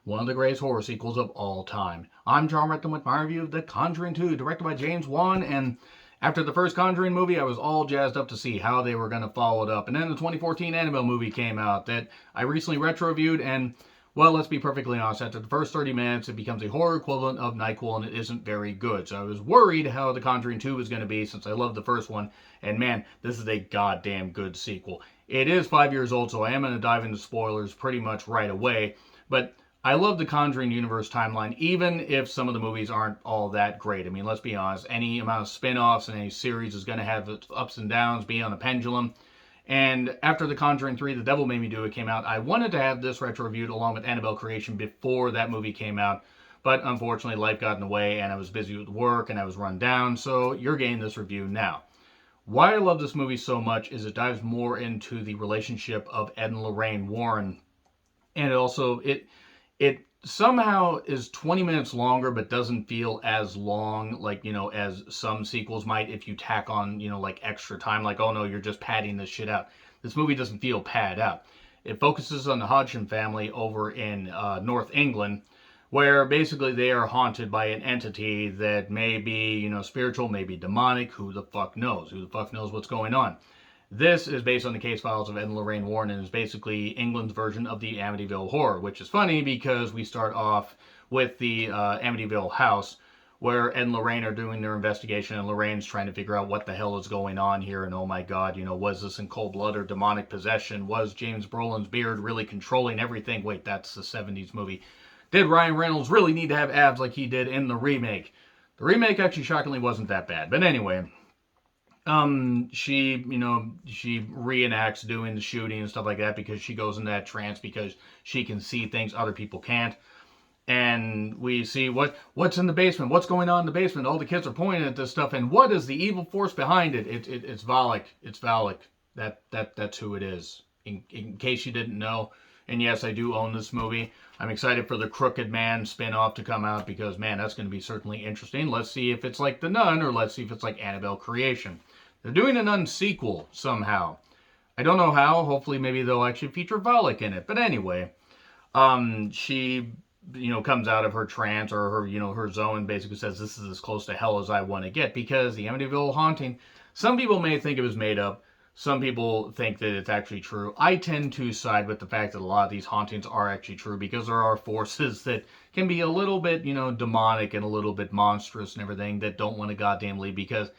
one of the greatest horror sequels of all time. I'm John Retton with my review of The Conjuring 2, directed by James Wan, and after the first Conjuring movie, I was all jazzed up to see how they were going to follow it up. And then the 2014 Annabelle movie came out that I recently retro-reviewed, and, well, let's be perfectly honest, after the first 30 minutes, it becomes a horror equivalent of NyQuil, and it isn't very good. So I was worried how The Conjuring 2 was going to be, since I loved the first one, and man, this is a goddamn good sequel. It is 5 years old, so I am going to dive into spoilers pretty much right away, but I love the Conjuring universe timeline, even if some of the movies aren't all that great. I mean, let's be honest, any amount of spin offs and any series is going to have its ups and downs, be on a pendulum. And after The Conjuring 3, The Devil Made Me Do It came out, I wanted to have this retro reviewed along with Annabelle Creation before that movie came out. But unfortunately, life got in the way, and I was busy with work, and I was run down, so you're getting this review now. Why I love this movie so much is it dives more into the relationship of Ed and Lorraine Warren, and it somehow is 20 minutes longer but doesn't feel as long, like, as some sequels might if you tack on, like extra time, like, oh no, you're just padding this shit out. This movie doesn't feel pad out. It focuses on the Hodgson family over in North England, where basically they are haunted by an entity that may be, spiritual, maybe demonic. Who the fuck knows? Who the fuck knows what's going on? This is based on the case files of Ed and Lorraine Warren and is basically England's version of the Amityville Horror, which is funny because we start off with the Amityville house where Ed and Lorraine are doing their investigation, and Lorraine's trying to figure out what the hell is going on here, and oh my god, was this in cold blood or demonic possession? Was James Brolin's beard really controlling everything? Wait, that's the 70s movie. Did Ryan Reynolds really need to have abs like he did in the remake? The remake actually shockingly wasn't that bad, but anyway, she reenacts doing the shooting and stuff like that because she goes into that trance because she can see things other people can't. And we see what's in the basement, what's going on in the basement. All the kids are pointing at this stuff, and what is the evil force behind it? It's Valak. It's Valak. That's who it is. In case you didn't know. And yes, I do own this movie. I'm excited for the Crooked Man spin-off to come out because, man, that's going to be certainly interesting. Let's see if it's like The Nun, or let's see if it's like Annabelle Creation. They're doing a Nun sequel somehow. I don't know how. Hopefully, maybe they'll actually feature Valak in it. But anyway, she, comes out of her trance or her, her zone and basically says, this is as close to hell as I want to get, because the Amityville haunting, some people may think it was made up. Some people think that it's actually true. I tend to side with the fact that a lot of these hauntings are actually true because there are forces that can be a little bit, demonic and a little bit monstrous and everything that don't want to goddamn leave because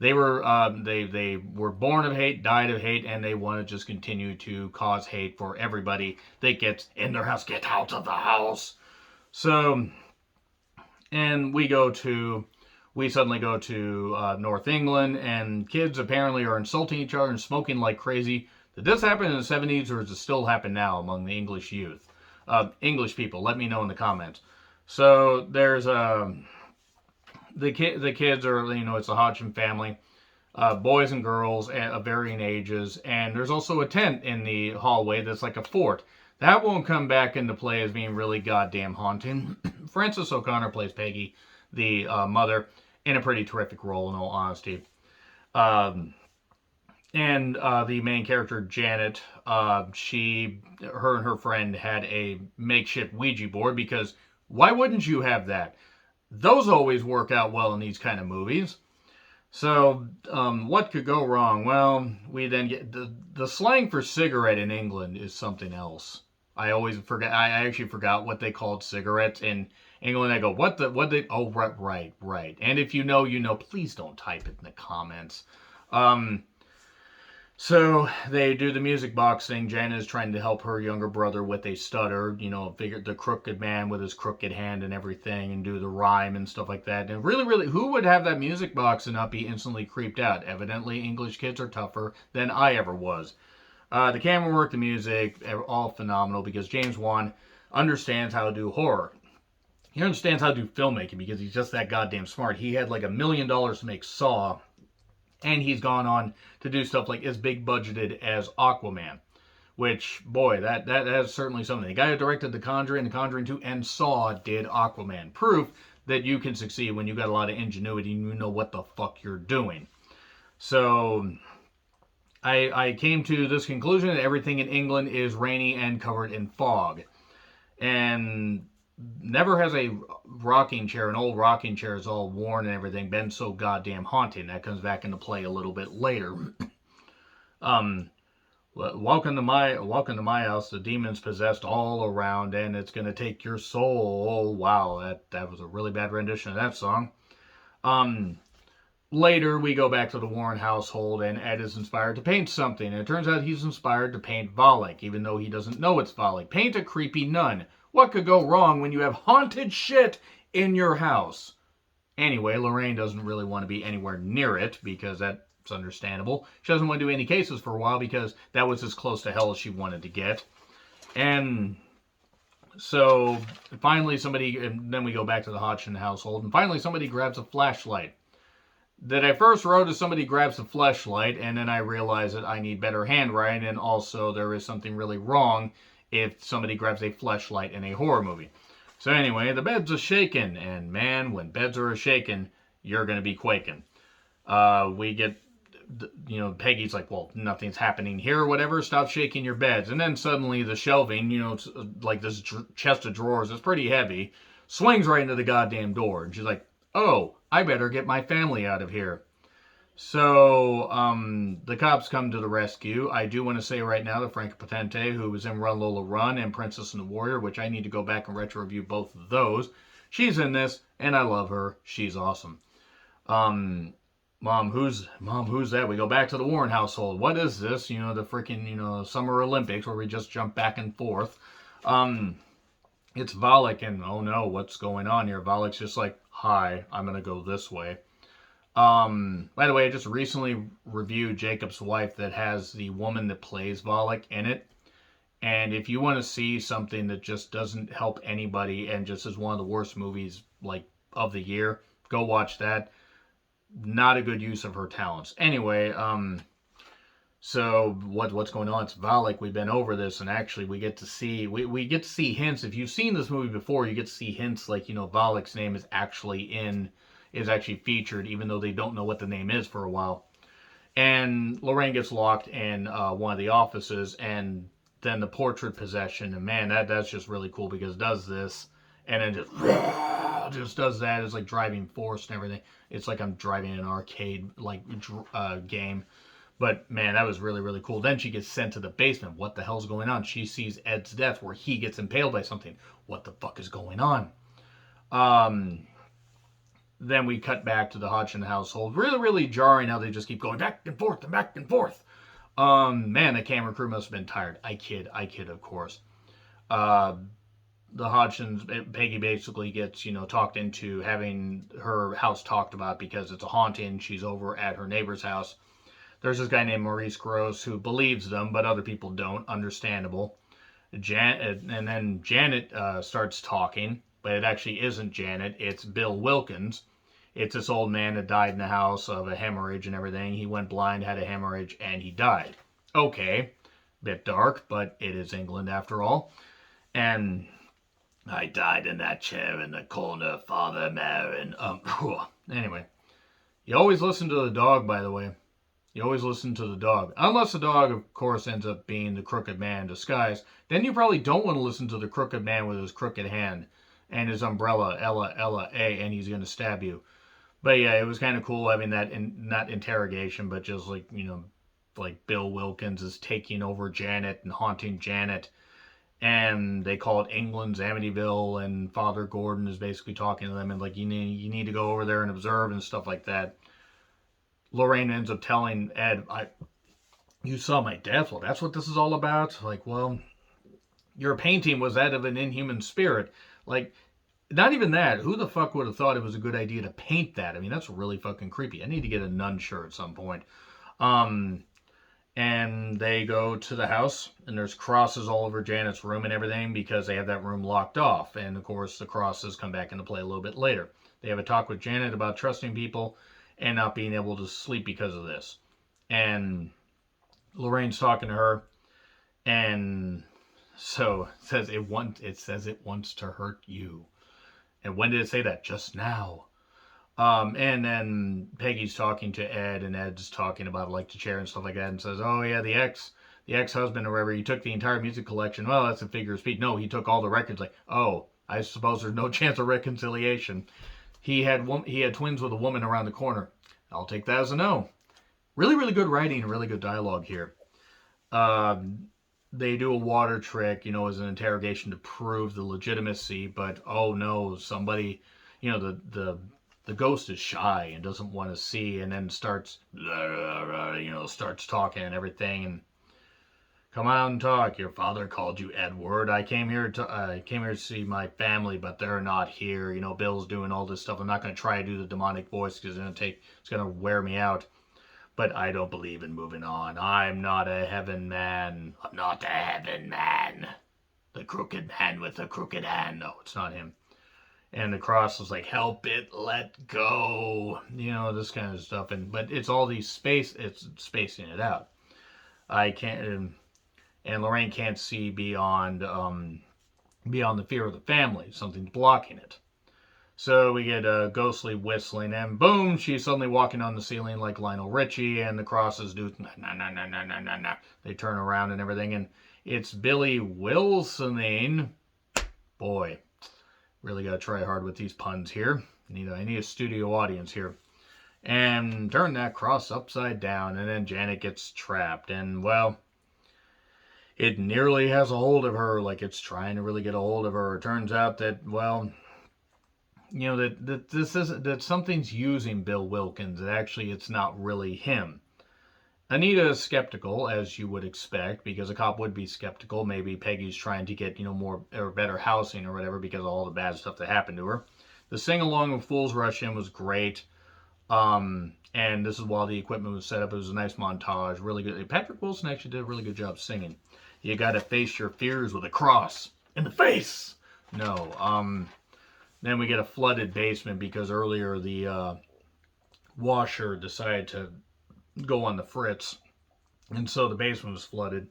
they were born of hate, died of hate, and they want to just continue to cause hate for everybody that gets in their house. Get out of the house. So, and we suddenly go to North England, and kids apparently are insulting each other and smoking like crazy. Did this happen in the 70s, or does it still happen now among the English youth? English people, let me know in the comments. So there's the kids are, it's a Hodgson family, boys and girls of varying ages, and there's also a tent in the hallway that's like a fort. That won't come back into play as being really goddamn haunting. Frances O'Connor plays Peggy, the mother, in a pretty terrific role, in all honesty. And the main character, Janet, her and her friend had a makeshift Ouija board because why wouldn't you have that? Those always work out well in these kind of movies. So, what could go wrong? Well, we then get the slang for cigarette in England is something else. I always forget. I actually forgot what they called cigarettes in England. I go, what they? Oh, right. And if you know, please don't type it in the comments. So they do the music box thing. Janet is trying to help her younger brother with a stutter, figure the crooked man with his crooked hand and everything, and do the rhyme and stuff like that. And really, who would have that music box and not be instantly creeped out? Evidently, English kids are tougher than I ever was. The camera work, the music, all phenomenal because James Wan understands how to do horror. He understands how to do filmmaking because he's just that goddamn smart. He had like $1 million to make Saw, and he's gone on to do stuff like as big budgeted as Aquaman, which, boy, that is certainly something. The guy who directed The Conjuring, The Conjuring 2, and Saw did Aquaman. Proof that you can succeed when you got a lot of ingenuity and you know what the fuck you're doing. So I came to this conclusion that everything in England is rainy and covered in fog. And never has a rocking chair, an old rocking chair is all worn and everything, been so goddamn haunting. That comes back into play a little bit later. um, welcome to my house. The demons possessed all around, and it's gonna take your soul. Oh wow, that was a really bad rendition of that song. Um, Later we go back to the Warren household, and Ed is inspired to paint something. And it turns out he's inspired to paint Valak, even though he doesn't know it's Valak. Paint a creepy nun. What could go wrong when you have haunted shit in your house? Anyway, Lorraine doesn't really want to be anywhere near it because that's understandable. She doesn't want to do any cases for a while because that was as close to hell as she wanted to get. And so finally and then we go back to the Hodgson household, and finally somebody grabs a flashlight. That I first wrote as somebody grabs a flashlight, and then I realized that I need better handwriting, and also there is something really wrong if somebody grabs a flashlight in a horror movie. So anyway, the bed's a shaking, and man, when beds are a shaking, you're gonna be quaking. We get, Peggy's like, well, nothing's happening here or whatever, stop shaking your beds. And then suddenly the shelving, it's like this chest of drawers, it's pretty heavy, swings right into the goddamn door. And she's like, oh, I better get my family out of here. So the cops come to the rescue. I do want to say right now that Franca Potente, who was in Run Lola Run and Princess and the Warrior, which I need to go back and retro review both of those, she's in this, and I love her. She's awesome. Mom, who's that? We go back to the Warren household. What is this? The freaking, Summer Olympics where we just jump back and forth. It's Valak, and oh no, what's going on here? Valak's just like, hi, I'm gonna go this way. By the way, I just recently reviewed Jacob's Wife that has the woman that plays Valak in it. And if you want to see something that just doesn't help anybody and just is one of the worst movies of the year, go watch that. Not a good use of her talents. Anyway, so what's going on? It's Valak. We've been over this, and actually we get to see hints. If you've seen this movie before, you get to see hints like Valak's name is actually featured, even though they don't know what the name is for a while. And Lorraine gets locked in one of the offices, and then the portrait possession, and man, that's just really cool because it does this, and then just does that. It's like driving force and everything. It's like I'm driving an arcade game. But man, that was really, really cool. Then she gets sent to the basement. What the hell's going on? She sees Ed's death where he gets impaled by something. What the fuck is going on? Then we cut back to the Hodgson household. Really, really jarring how they just keep going back and forth and back and forth. Man, the camera crew must have been tired. I kid, of course. The Hodgsons, Peggy basically gets, talked into having her house talked about because it's a haunting. She's over at her neighbor's house. There's this guy named Maurice Gross who believes them, but other people don't. Understandable. And then Janet starts talking, but it actually isn't Janet. It's Bill Wilkins. It's this old man that died in the house of a hemorrhage and everything. He went blind, had a hemorrhage, and he died. Okay, bit dark, but it is England after all. And I died in that chair in the corner, Father Marin. Anyway, you always listen to the dog, by the way. You always listen to the dog. Unless the dog, of course, ends up being the crooked man in disguise. Then you probably don't want to listen to the crooked man with his crooked hand and his umbrella, Ella, A, and he's going to stab you. But yeah, it was kind of cool having that, not interrogation, but just like Bill Wilkins is taking over Janet and haunting Janet. And they call it England's Amityville, and Father Gordon is basically talking to them and you need to go over there and observe and stuff like that. Lorraine ends up telling Ed, you saw my death. Well, that's what this is all about. Well, your painting was that of an inhuman spirit. Not even that. Who the fuck would have thought it was a good idea to paint that? I mean, that's really fucking creepy. I need to get a nun shirt at some point. And they go to the house, and there's crosses all over Janet's room and everything because they have that room locked off. And of course, the crosses come back into play a little bit later. They have a talk with Janet about trusting people and not being able to sleep because of this. And Lorraine's talking to her, and so it says it wants to hurt you. And when did it say that? Just now. And then Peggy's talking to Ed, and Ed's talking about the chair and stuff like that, and says, oh yeah, the the ex-husband or whatever, he took the entire music collection. Well, that's a figure of speech. No, he took all the records. Like, oh, I suppose there's no chance of reconciliation. He had twins with a woman around the corner. I'll take that as a no. Really, really good writing and really good dialogue here. They do a water trick, as an interrogation to prove the legitimacy, but oh no, somebody, the ghost is shy and doesn't want to see, and then starts talking and everything, and come out and talk. Your father called you Edward. I came here to see my family, but they're not here. Bill's doing all this stuff. I'm not going to try to do the demonic voice because it's going to wear me out. But I don't believe in moving on. I'm not a heaven man. I'm not a heaven man. The crooked man with the crooked hand. No, it's not him. And the cross is like, help it, let go. This kind of stuff. But it's all it's spacing it out. I can't, and Lorraine can't see beyond the fear of the family. Something's blocking it. So we get a ghostly whistling, and boom, she's suddenly walking on the ceiling like Lionel Richie, and the crosses do na. They turn around and everything, and it's Billy Wilsoning. Boy, really gotta try hard with these puns here. I need a studio audience here. And turn that cross upside down, and then Janet gets trapped, and well, it nearly has a hold of her, like it's trying to really get a hold of her. It turns out that, well, that something's using Bill Wilkins. That actually it's not really him. Anita is skeptical, as you would expect, because a cop would be skeptical. Maybe Peggy's trying to get more or better housing or whatever because of all the bad stuff that happened to her. The sing along with Fools Rush In was great. And this is while the equipment was set up. It was a nice montage, really good. Patrick Wilson actually did a really good job singing. You got to face your fears with a cross in the face. No. Then we get a flooded basement because earlier the washer decided to go on the fritz. And so the basement was flooded.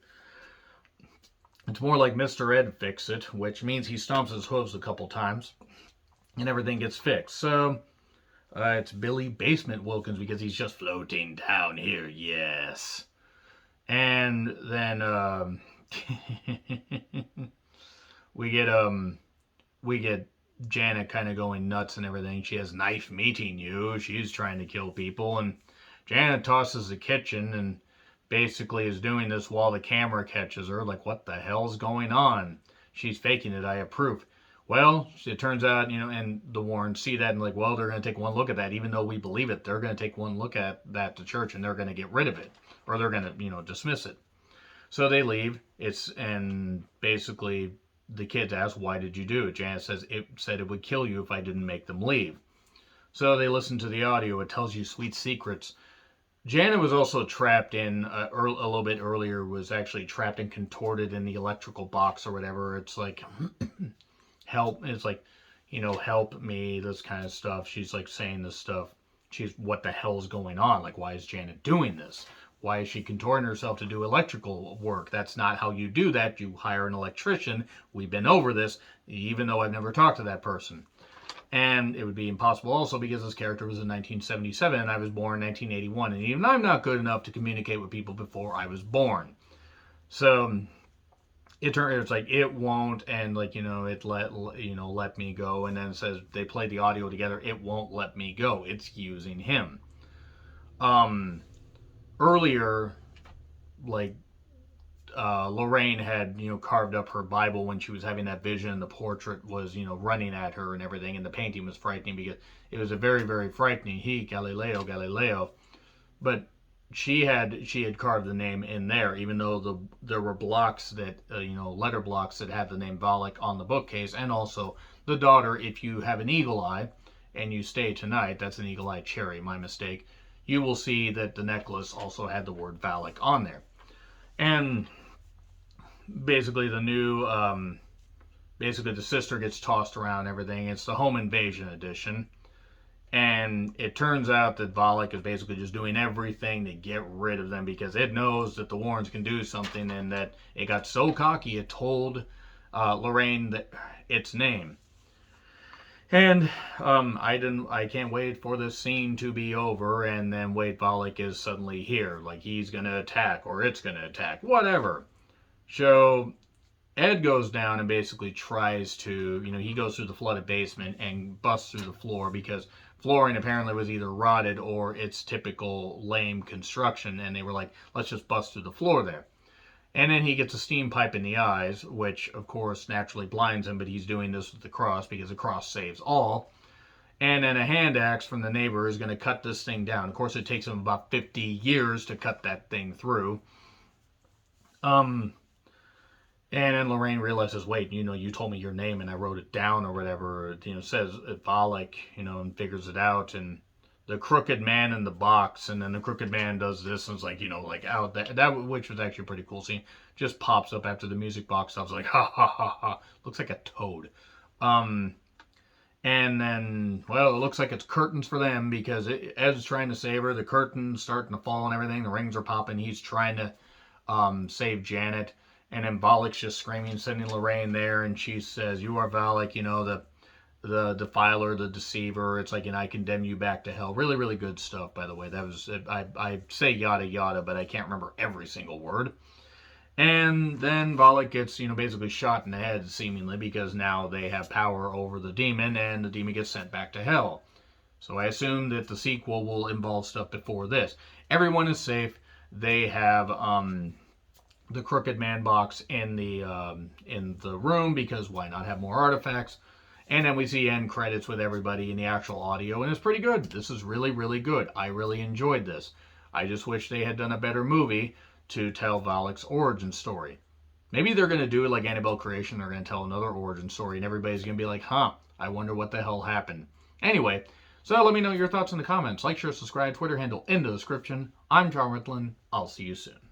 It's more like Mr. Ed Fix It, which means he stomps his hooves a couple times and everything gets fixed. So it's Billy Basement Wilkins because he's just floating down here. Yes. And then we get Janet kind of going nuts and everything. She has knife meeting you. She's trying to kill people. And Janet tosses the kitchen and basically is doing this while the camera catches her. Like, what the hell's going on? She's faking it, I approve. Well, it turns out, and the Warrens see that and like, well, they're going to take one look at that. Even though we believe it, they're going to take one look at that to church and they're going to get rid of it. Or they're going to, dismiss it. So they leave. And basically the kids ask, why did you do it? Janet says, it said it would kill you if I didn't make them leave. So they listen to the audio. It tells you sweet secrets. Janet was also trapped in, a little bit earlier, was actually trapped and contorted in the electrical box or whatever. It's like, help. It's like, help me, this kind of stuff. She's like saying this stuff. What the hell's going on? Like, why is Janet doing this? Why is she contorting herself to do electrical work? That's not how you do that. You hire an electrician. We've been over this, even though I've never talked to that person. And it would be impossible also because this character was in 1977 and I was born in 1981. And even I'm not good enough to communicate with people before I was born. So it's like it won't, and like, it let me go. And then it says they played the audio together. It won't let me go. It's using him. Earlier, like, Lorraine had, carved up her Bible when she was having that vision. The portrait was, running at her and everything, and the painting was frightening because it was a very, very frightening. Galileo. But she had carved the name in there, even though there were blocks that, letter blocks that had the name Valak on the bookcase, and also the daughter, if you have an eagle eye and you stay tonight, that's an eagle eye cherry, my mistake, you will see that the necklace also had the word Valak on there. And basically the sister gets tossed around and everything. It's the home invasion edition. And it turns out that Valak is basically just doing everything to get rid of them because it knows that the Warrens can do something, and that it got so cocky it told Lorraine its name. And I can't wait for this scene to be over, and then wait, Valak is suddenly here, like he's gonna attack or it's gonna attack, whatever. So Ed goes down and basically tries to, he goes through the flooded basement and busts through the floor because flooring apparently was either rotted or it's typical lame construction, and they were like, let's just bust through the floor there. And then he gets a steam pipe in the eyes, which of course naturally blinds him, but he's doing this with the cross because the cross saves all. And then a hand axe from the neighbor is going to cut this thing down. Of course, it takes him about 50 years to cut that thing through. Um, and then Lorraine realizes, wait, you told me your name and I wrote it down or whatever. Says Valak, and figures it out. And the crooked man in the box, and then the crooked man does this, and it's like, like out that which was actually a pretty cool scene. Just pops up after the music box stops, like ha ha ha ha. Looks like a toad. And then, well, it looks like it's curtains for them because Ed's trying to save her. The curtains starting to fall and everything. The rings are popping. He's trying to save Janet. And then Valak's just screaming, sending Lorraine there, and she says, "You are Valak, the defiler, the deceiver." It's like, I condemn you back to hell. Really, really good stuff, by the way. That was I say yada yada, but I can't remember every single word. And then Valak gets, basically shot in the head, seemingly, because now they have power over the demon, and the demon gets sent back to hell. So I assume that the sequel will involve stuff before this. Everyone is safe. They have the Crooked Man box in the room, because why not have more artifacts? And then we see end credits with everybody in the actual audio, and it's pretty good. This is really, really good. I really enjoyed this. I just wish they had done a better movie to tell Valak's origin story. Maybe they're going to do it like Annabelle Creation. They're going to tell another origin story, and everybody's going to be like, huh, I wonder what the hell happened. Anyway, so let me know your thoughts in the comments. Like, share, subscribe, Twitter handle in the description. I'm John Ritlin. I'll see you soon.